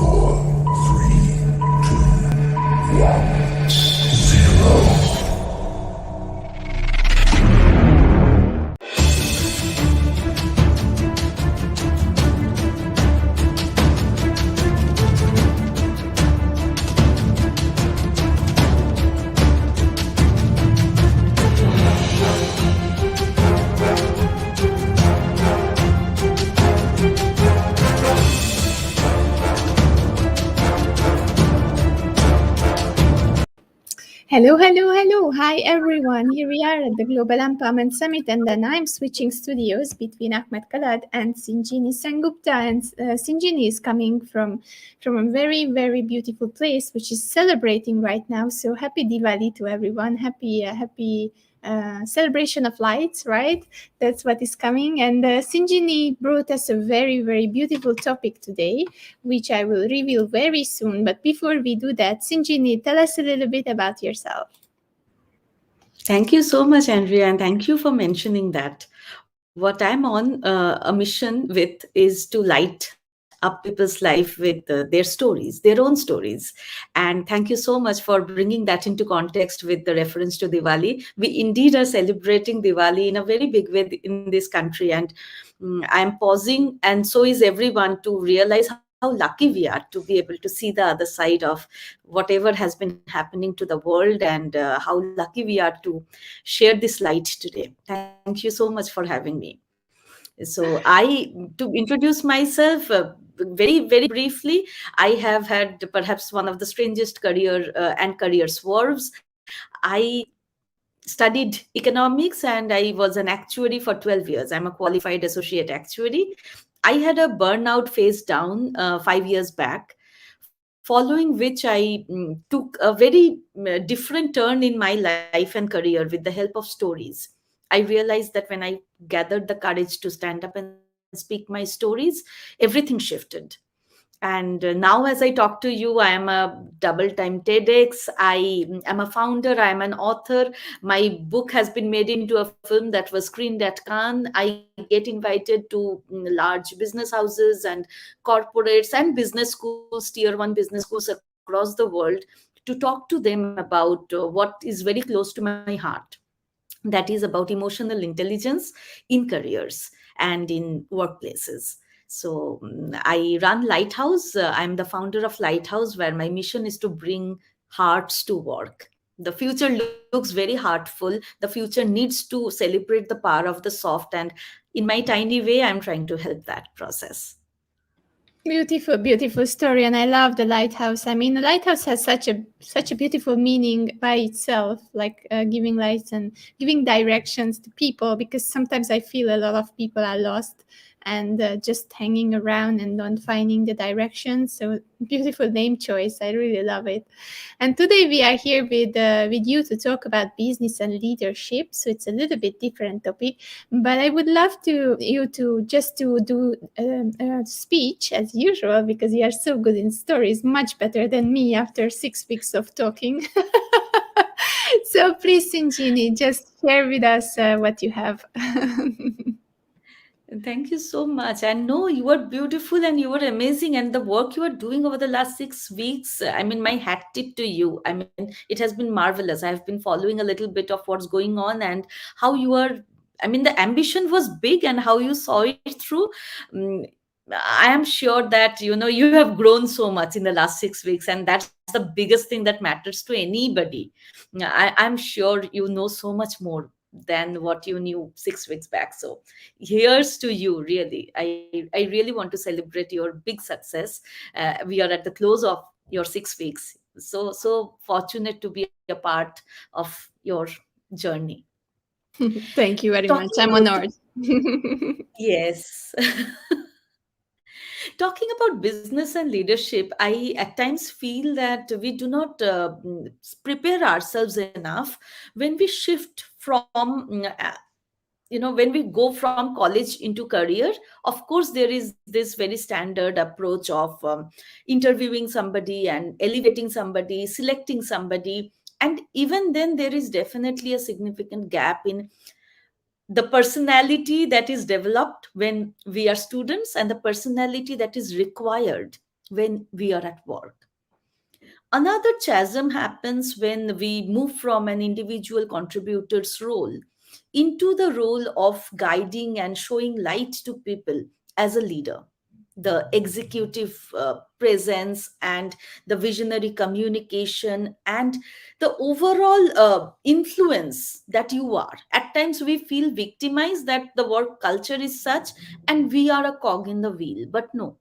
4, 3, 2, 1, 0. Hello, hello, hello. Hi, everyone. Here we are at the Global Empowerment Summit, and then I'm switching studios between Ahmed Khalad and Sinjini Sengupta. And Sinjini is coming from a very, very beautiful place, which is celebrating right now. So happy Diwali to everyone. Happy celebration of lights, right? That's what is coming. And Sinjini brought us a very, very beautiful topic today, which I will reveal very soon. But before we do that, Sinjini, tell us a little bit about yourself. Thank you so much, Andrea, and thank you for mentioning that. What I'm on a mission with is to light up people's life with their own stories. And thank you so much for bringing that into context with the reference to Diwali. We indeed are celebrating Diwali in a very big way in this country. And I'm pausing, and so is everyone, to realize how lucky we are to be able to see the other side of whatever has been happening to the world, and how lucky we are to share this light today. Thank you so much for having me. So to introduce myself, very, very briefly, I have had perhaps one of the strangest career swerves. I studied economics and I was an actuary for 12 years. I'm a qualified associate actuary. I had a burnout phase down 5 years back, following which I took a very different turn in my life and career with the help of stories. I realized that when I gathered the courage to stand up and speak my stories, everything shifted. And now, as I talk to you, I am a double time TEDx. I am a founder. I am an author. My book has been made into a film that was screened at Cannes. I get invited to large business houses and corporates and business schools, tier one business schools across the world, to talk to them about what is very close to my heart. That is about emotional intelligence in careers and in workplaces. So I run Lighthouse. I'm the founder of Lighthouse, where my mission is to bring hearts to work. The future looks very heartful. The future needs to celebrate the power of the soft. And in my tiny way, I'm trying to help that process. Beautiful, beautiful story, and I love the lighthouse. I mean, the lighthouse has such a beautiful meaning by itself, like giving lights and giving directions to people. Because sometimes I feel a lot of people are lost and just hanging around and not finding the direction. So beautiful name choice. I really love it. And today we are here with you to talk about business and leadership. So it's a little bit different topic, but I would love you to do a speech as usual, because you are so good in stories, much better than me after 6 weeks of talking. So please, Sinjini, just share with us what you have. Thank you so much. And no, you are beautiful and you are amazing. And the work you are doing over the last 6 weeks, I mean, my hat tip to you. I mean, it has been marvelous. I have been following a little bit of what's going on and how you are. I mean, the ambition was big and how you saw it through. Mm, I am sure that, you have grown so much in the last 6 weeks. And that's the biggest thing that matters to anybody. I'm sure you know so much more than what you knew 6 weeks back. So here's to you, really. I really want to celebrate your big success. We are at the close of your 6 weeks. So fortunate to be a part of your journey. Thank you very Talking much. I'm about honored. yes. Talking about business and leadership, I at times feel that we do not prepare ourselves enough when we shift from when we go from college into career. Of course, there is this very standard approach of interviewing somebody and elevating somebody, selecting somebody, and even then there is definitely a significant gap in the personality that is developed when we are students and the personality that is required when we are at work. Another chasm happens when we move from an individual contributor's role into the role of guiding and showing light to people as a leader. The executive presence and the visionary communication and the overall influence that you are. At times, we feel victimized that the work culture is such and we are a cog in the wheel. But no,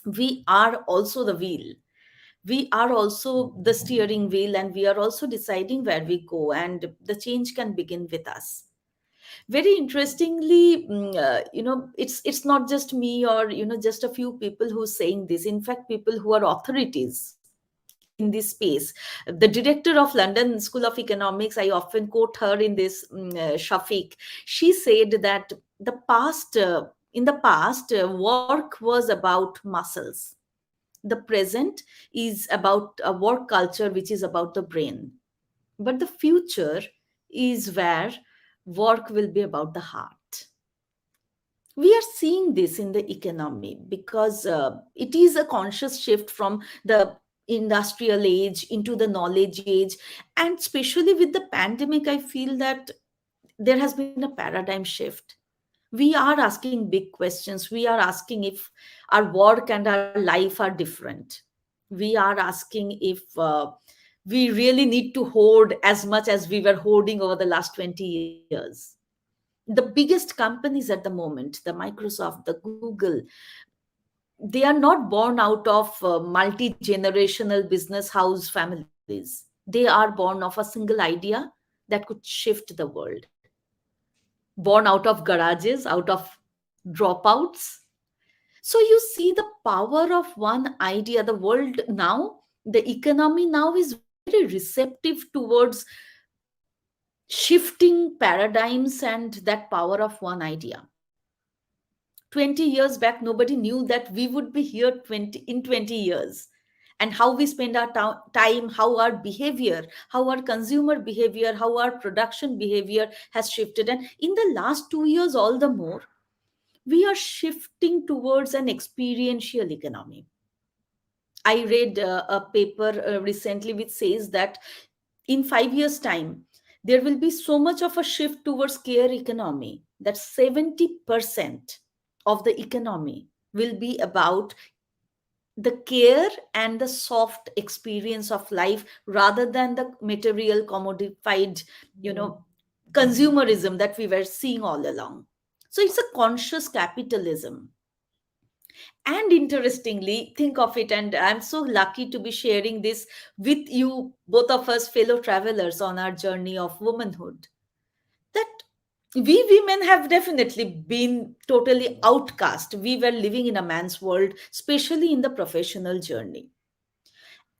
we are also the wheel. We are also the steering wheel, and we are also deciding where we go, and the change can begin with us. Very interestingly, it's not just me or just a few people who saying this. In fact, people who are authorities in this space, the director of London School of Economics, I often quote her in this, Shafiq. She said that in the past, work was about muscles. The present is about a work culture which is about the brain, but the future is where work will be about the heart. We are seeing this in the economy because it is a conscious shift from the industrial age into the knowledge age. And especially with the pandemic, I feel that there has been a paradigm shift. We are asking big questions. We are asking if our work and our life are different. We are asking if we really need to hoard as much as we were hoarding over the last 20 years. The biggest companies at the moment, the Microsoft, the Google, they are not born out of multi generational business house families. They are born of a single idea that could shift the world, born out of garages, out of dropouts. So you see the power of one idea. The world now, the economy now is very receptive towards shifting paradigms and that power of one idea. 20 years back, nobody knew that we would be here 20 years. And how we spend our time, how our behavior, how our consumer behavior, how our production behavior has shifted. And in the last 2 years, all the more, we are shifting towards an experiential economy. I read a paper recently which says that in 5 years' time, there will be so much of a shift towards care economy that 70% of the economy will be about the care and the soft experience of life rather than the material commodified, you know, consumerism that we were seeing all along. So it's a conscious capitalism. And interestingly, think of it, and I'm so lucky to be sharing this with you, both of us fellow travelers on our journey of womanhood, that we women have definitely been totally outcast. We were living in a man's world, especially in the professional journey.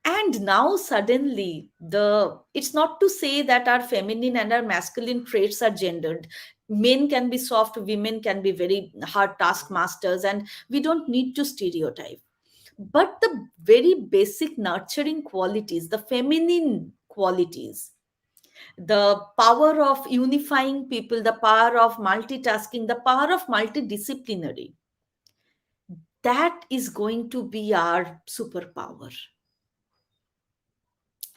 And now suddenly, the it's not to say that our feminine and our masculine traits are gendered. Men can be soft, women can be very hard taskmasters, and we don't need to stereotype. But the very basic nurturing qualities, the feminine qualities, the power of unifying people, the power of multitasking, the power of multidisciplinary, that is going to be our superpower.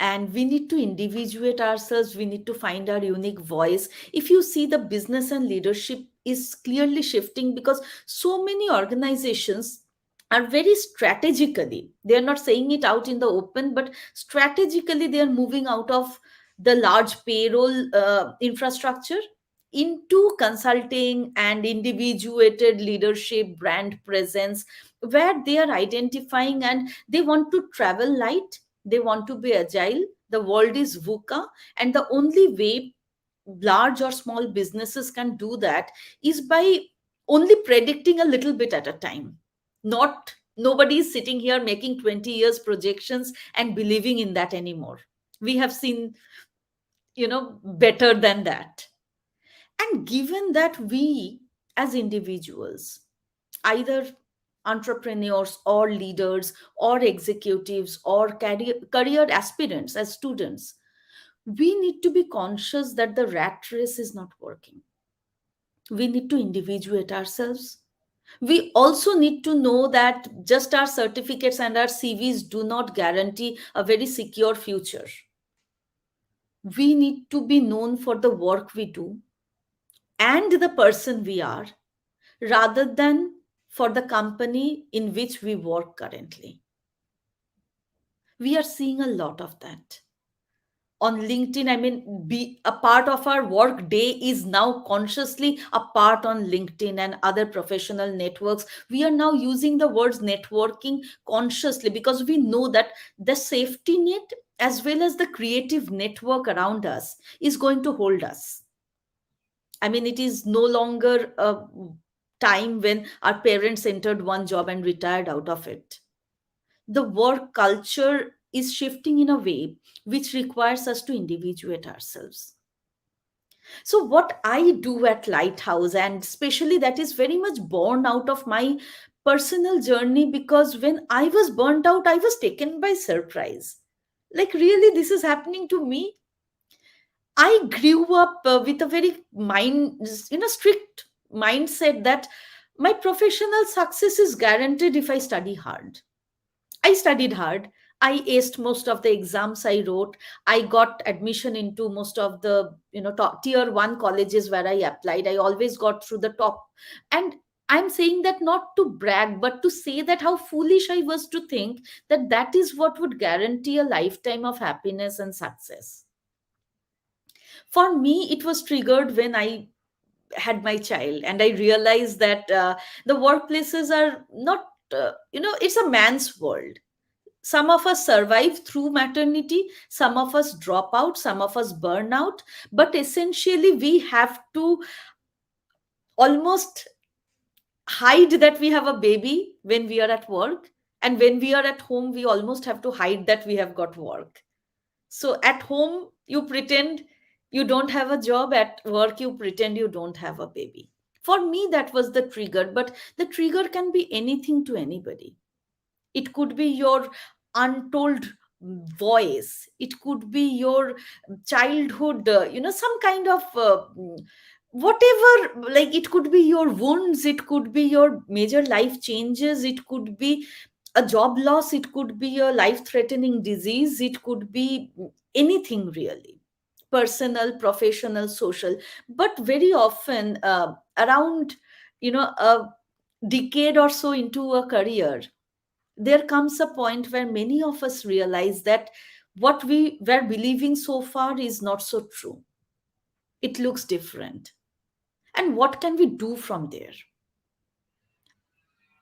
And we need to individuate ourselves. We need to find our unique voice. If you see, the business and leadership is clearly shifting because so many organizations are very strategically, they are not saying it out in the open, but strategically they are moving out of the large payroll infrastructure into consulting and individuated leadership, brand presence, where they are identifying and they want to travel light, they want to be agile. The world is VUCA, and the only way large or small businesses can do that is by only predicting a little bit at a time. Not nobody is sitting here making 20 years projections and believing in that anymore. We have seen, better than that. And given that we as individuals, either entrepreneurs or leaders or executives or career aspirants as students, we need to be conscious that the rat race is not working. We need to individuate ourselves. We also need to know that just our certificates and our CVs do not guarantee a very secure future. We need to be known for the work we do and the person we are, rather than for the company in which we work currently. We are seeing a lot of that on LinkedIn. I mean, be a part of our work day is now consciously a part on LinkedIn and other professional networks. We are now using the words networking consciously because we know that the safety net as well as the creative network around us is going to hold us. I mean, it is no longer a time when our parents entered one job and retired out of it. The work culture is shifting in a way which requires us to individuate ourselves. So, what I do at Lighthouse, and especially that is very much born out of my personal journey, because when I was burnt out, I was taken by surprise. Like, really, this is happening to me. I grew up with a very strict mindset that my professional success is guaranteed if I study hard. I studied hard. I aced most of the exams I wrote. I got admission into most of the top tier one colleges where I applied. I always got through the top. And I'm saying that not to brag, but to say that how foolish I was to think that that is what would guarantee a lifetime of happiness and success. For me, it was triggered when I had my child and I realized that the workplaces are not, it's a man's world. Some of us survive through maternity, some of us drop out, some of us burn out, but essentially we have to almost hide that we have a baby when we are at work, and when we are at home we almost have to hide that we have got work. So at home you pretend you don't have a job, at work you pretend you don't have a baby. For me that was the trigger, but the trigger can be anything to anybody. It could be your untold voice, it could be your childhood, some kind of whatever, like it could be your wounds, it could be your major life changes, it could be a job loss, it could be a life threatening disease, it could be anything really, personal, professional, social. But very often around a decade or so into a career, there comes a point where many of us realize that what we were believing so far is not so true. It looks different. And what can we do from there?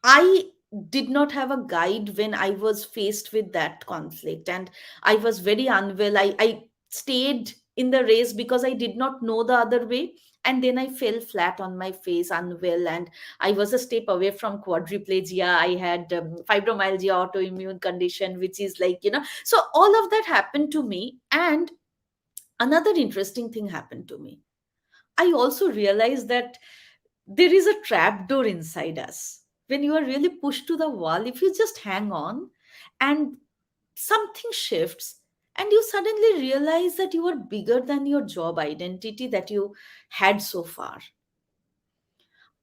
I did not have a guide when I was faced with that conflict, and I was very unwell. I stayed in the race because I did not know the other way. And then I fell flat on my face, unwell, and I was a step away from quadriplegia. I had fibromyalgia, autoimmune condition, which is like, so all of that happened to me. And another interesting thing happened to me. I also realized that there is a trap door inside us. When you are really pushed to the wall, if you just hang on and something shifts, and you suddenly realize that you are bigger than your job identity that you had so far.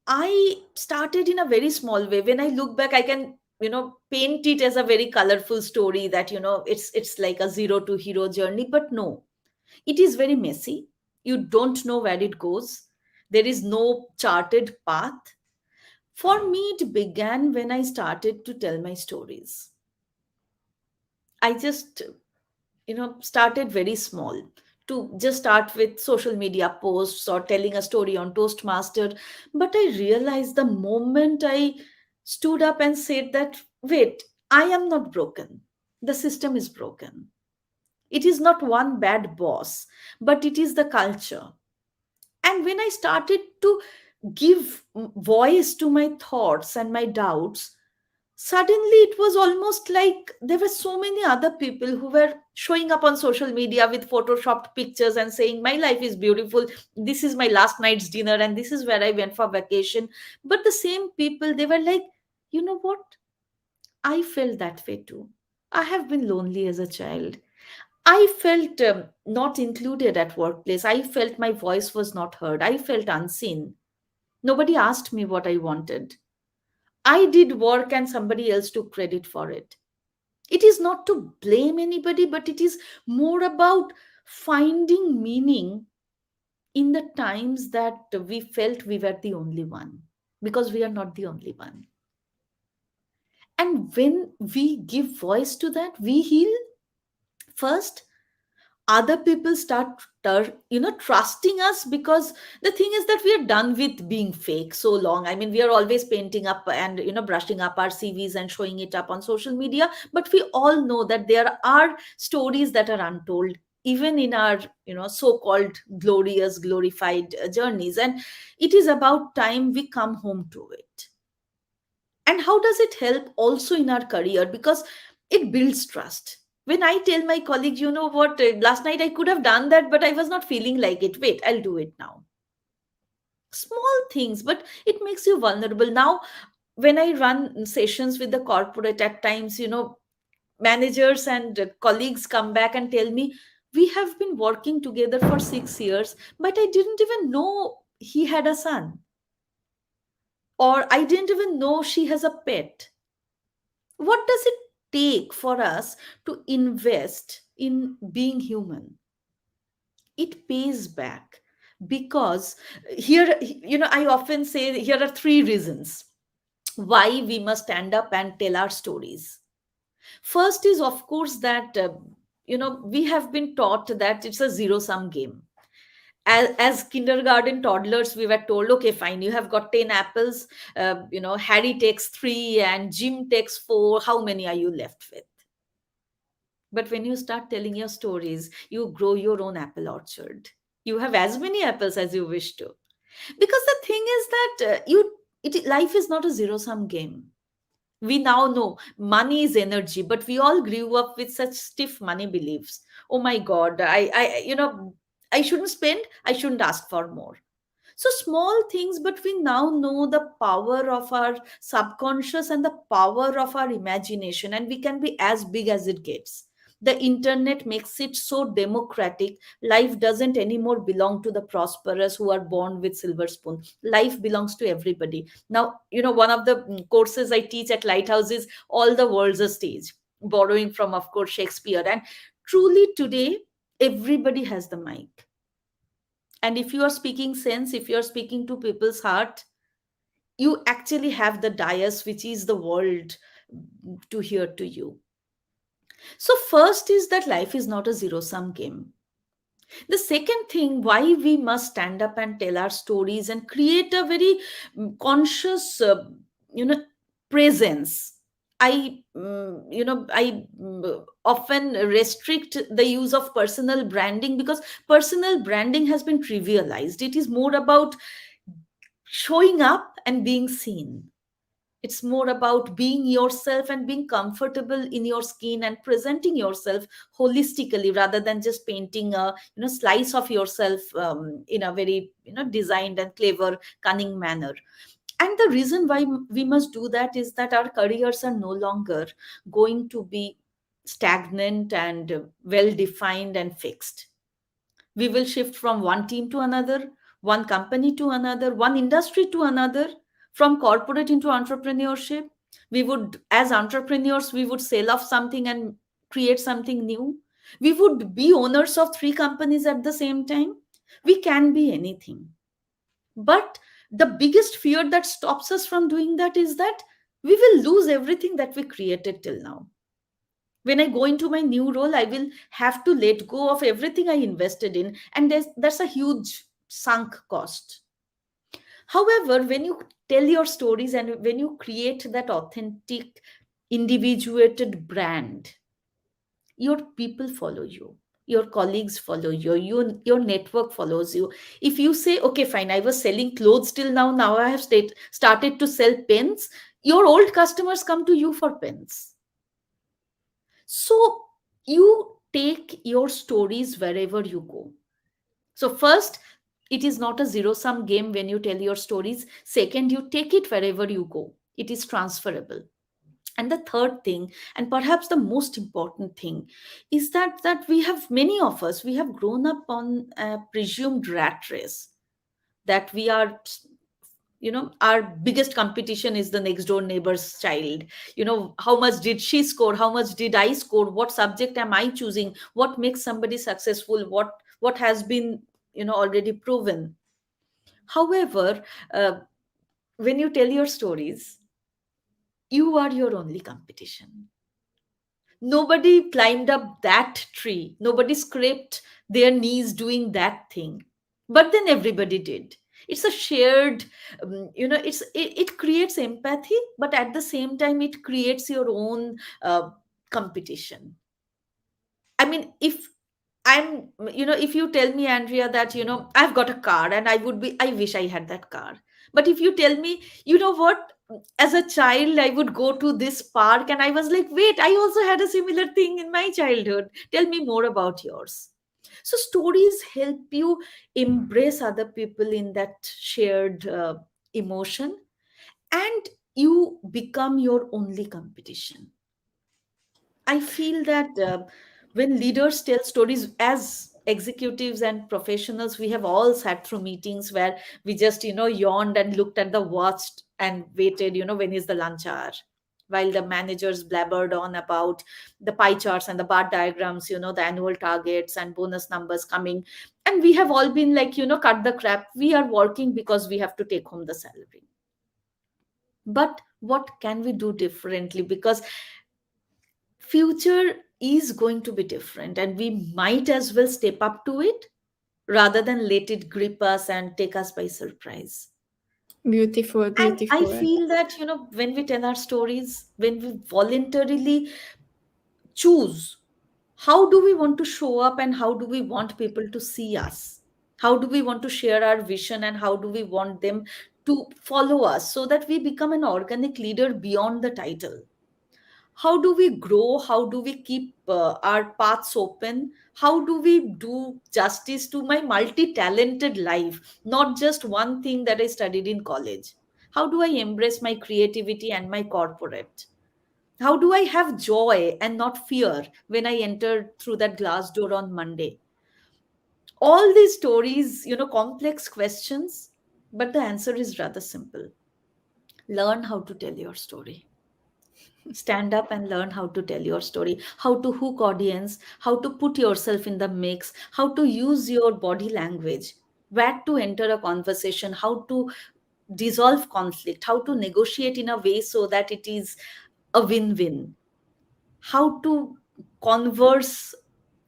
I started in a very small way. When I look back, I can, paint it as a very colorful story that, it's like a zero to hero journey. But no, it is very messy. You don't know where it goes. There is no charted path. For me, it began when I started to tell my stories. I just, started very small, to just start with social media posts or telling a story on Toastmaster. But I realized the moment I stood up and said that, wait, I am not broken. The system is broken. It is not one bad boss, but it is the culture. And when I started to give voice to my thoughts and my doubts, suddenly it was almost like there were so many other people who were showing up on social media with photoshopped pictures and saying, my life is beautiful. This is my last night's dinner, and this is where I went for vacation. But the same people, they were like, you know what? I felt that way too. I have been lonely as a child. I felt not included at workplace. I felt my voice was not heard. I felt unseen. Nobody asked me what I wanted. I did work and somebody else took credit for it. It is not to blame anybody, but it is more about finding meaning in the times that we felt we were the only one, because we are not the only one. And when we give voice to that, we heal. First, other people start trusting us, because the thing is that we are done with being fake so long. I mean, we are always painting up and brushing up our CVs and showing it up on social media, but we all know that there are stories that are untold, even in our so-called glorious, glorified journeys. And it is about time we come home to it. And how does it help also in our career? Because it builds trust. When I tell my colleagues, you know what, last night I could have done that, but I was not feeling like it. Wait, I'll do it now. Small things, but it makes you vulnerable. Now, when I run sessions with the corporate, at times, managers and colleagues come back and tell me, we have been working together for 6 years, but I didn't even know he had a son, or I didn't even know she has a pet. What does it take for us to invest in being human? It pays back, because here, I often say here are three reasons why we must stand up and tell our stories. First is, of course, that we have been taught that it's a zero sum game. As kindergarten toddlers, we were told, okay, fine, you have got 10 apples, Harry takes 3 and Jim takes 4, how many are you left with? But when you start telling your stories, you grow your own apple orchard. You have as many apples as you wish to. Because the thing is that life is not a zero sum game. We now know money is energy, but we all grew up with such stiff money beliefs. Oh my God, I shouldn't spend, I shouldn't ask for more. So small things, but we now know the power of our subconscious and the power of our imagination, and we can be as big as it gets. The internet makes it so democratic. Life doesn't anymore belong to the prosperous who are born with silver spoon. Life belongs to everybody. Now, one of the courses I teach at Lighthouse is All the World's a Stage, borrowing from, of course, Shakespeare. And truly today, everybody has the mic. And if you are speaking sense, if you are speaking to people's heart, you actually have the dais, which is the world, to hear to you. So first is that life is not a zero sum game. The second thing, why we must stand up and tell our stories and create a very conscious presence. I often restrict the use of personal branding, because personal branding has been trivialized. It is more about showing up and being seen. It's more about being yourself and being comfortable in your skin and presenting yourself holistically, rather than just painting a slice of yourself in a very designed and clever, cunning manner. And the reason why we must do that is that our careers are no longer going to be stagnant and well defined and fixed. We will shift from one team to another, one company to another, one industry to another, from corporate into entrepreneurship. We would, as entrepreneurs, we would sell off something and create something new. We would be owners of 3 companies at the same time. We can be anything. But the biggest fear that stops us from doing that is that we will lose everything that we created till now. When I go into my new role, I will have to let go of everything I invested in, and that's a huge sunk cost. However, when you tell your stories and when you create that authentic, individuated brand, your people follow you, your colleagues follow you, your network follows you. If you say, okay, fine, I was selling clothes till now I have started to sell pens, your old customers come to you for pens. So you take your stories wherever you go. So first, it is not a zero sum game when you tell your stories. Second, you take it wherever you go. It is transferable. And the third thing, and perhaps the most important thing, is that we have, many of us, we have grown up on a presumed rat race, that we are our biggest competition is the next door neighbor's child. How much did she score, how much did I score, what subject am I choosing, what makes somebody successful, what has been already proven. However, when you tell your stories, you are your only competition. Nobody climbed up that tree, nobody scraped their knees doing that thing, but then everybody did. It's a shared, it creates empathy, but at the same time it creates your own competition. I mean, if you tell me, Andrea, that, I've got a car and I wish I had that car. But if you tell me, what, as a child, I would go to this park and I was like, wait, I also had a similar thing in my childhood. Tell me more about yours. So stories help you embrace other people in that shared emotion, and you become your only competition. I feel that when leaders tell stories, as executives and professionals, we have all sat through meetings where we just, yawned and looked at the watch and waited, when is the lunch hour, while the managers blabbered on about the pie charts and the bar diagrams, the annual targets and bonus numbers coming. And we have all been like, cut the crap. We are working because we have to take home the salary. But what can we do differently? Because future is going to be different, and we might as well step up to it rather than let it grip us and take us by surprise. Beautiful, And I beautiful. feel that, when we tell our stories, when we voluntarily choose how do we want to show up and how do we want people to see us, how do we want to share our vision, and how do we want them to follow us, so that we become an organic leader beyond the title. How do we grow, how do we keep our paths open, how do we do justice to my multi-talented life, not just one thing that I studied in college. How do I embrace my creativity and my corporate? How do I have joy and not fear when I enter through that glass door on Monday? All these stories, complex questions, but the answer is rather simple. Learn how to tell your story. Stand up and learn how to tell your story, how to hook audience, how to put yourself in the mix, how to use your body language, where to enter a conversation, how to dissolve conflict, how to negotiate in a way so that it is a win-win, how to converse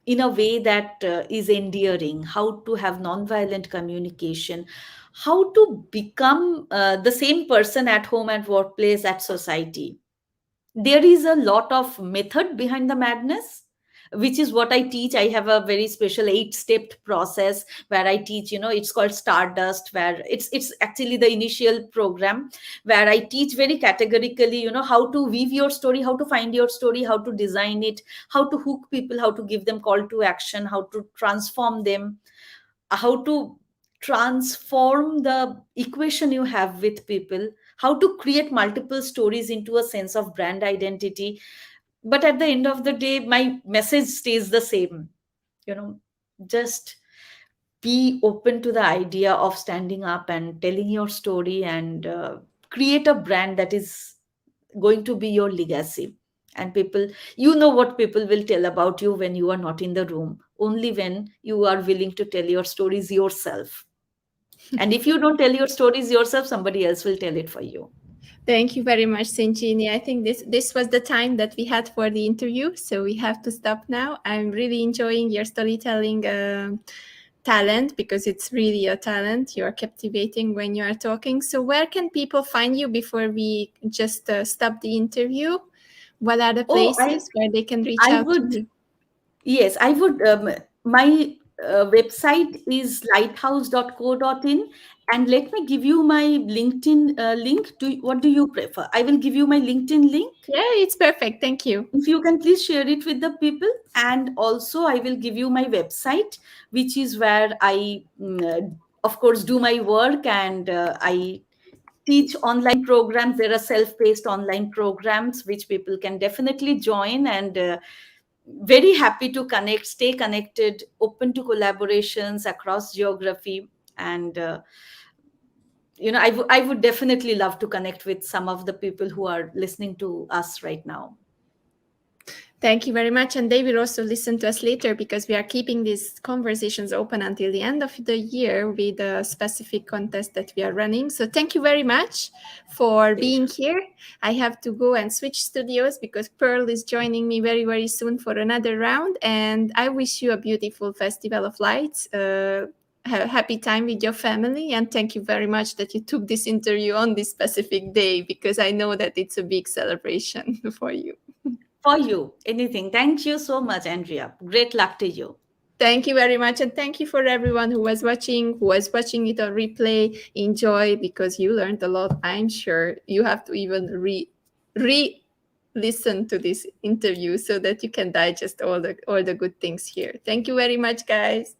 in a way that is endearing, how to have nonviolent communication, how to become the same person at home, at workplace, at society. There is a lot of method behind the madness, which is what I teach. I have a very special 8-step process where I teach, it's called Stardust, where it's actually the initial program where I teach very categorically, how to weave your story, how to find your story, how to design it, how to hook people, how to give them call to action, how to transform them, how to transform the equation you have with people, how to create multiple stories into a sense of brand identity. But at the end of the day, my message stays the same. you know just be open to the idea of standing up and telling your story, and create a brand that is going to be your legacy. And people, what people will tell about you when you are not in the room, only when you are willing to tell your stories yourself. And if you don't tell your stories yourself, somebody else will tell it for you. Thank you very much, Sinjini. I think this was the time that we had for the interview, so we have to stop now. I'm really enjoying your storytelling talent, because it's really a talent. You're captivating when you are talking. So where can people find you before we just stop the interview? What are the Oh, places where they can reach I out to would, you? yes, I would. My website is lighthouse.co.in. And let me give you my LinkedIn link. What do you prefer? I will give you my LinkedIn link. Yeah, it's perfect. Thank you. If you can please share it with the people. And also, I will give you my website, which is where I, of course, do my work, and I teach online programs. There are self-paced online programs which people can definitely join, and very happy to connect, stay connected, open to collaborations across geography. And I would definitely love to connect with some of the people who are listening to us right now. Thank you very much. And they will also listen to us later, because we are keeping these conversations open until the end of the year with a specific contest that we are running. So thank you very much for being here. I have to go and switch studios because Pearl is joining me very, very soon for another round. And I wish you a beautiful Festival of Lights. Have a happy time with your family, and thank you very much that you took this interview on this specific day, because I know that it's a big celebration for you. For you, anything. Thank you so much, Andrea. Great luck to you. Thank you very much. And thank you for everyone who was watching it on replay. Enjoy, because you learned a lot. I'm sure you have to even listen to this interview so that you can digest all the good things here. Thank you very much, guys.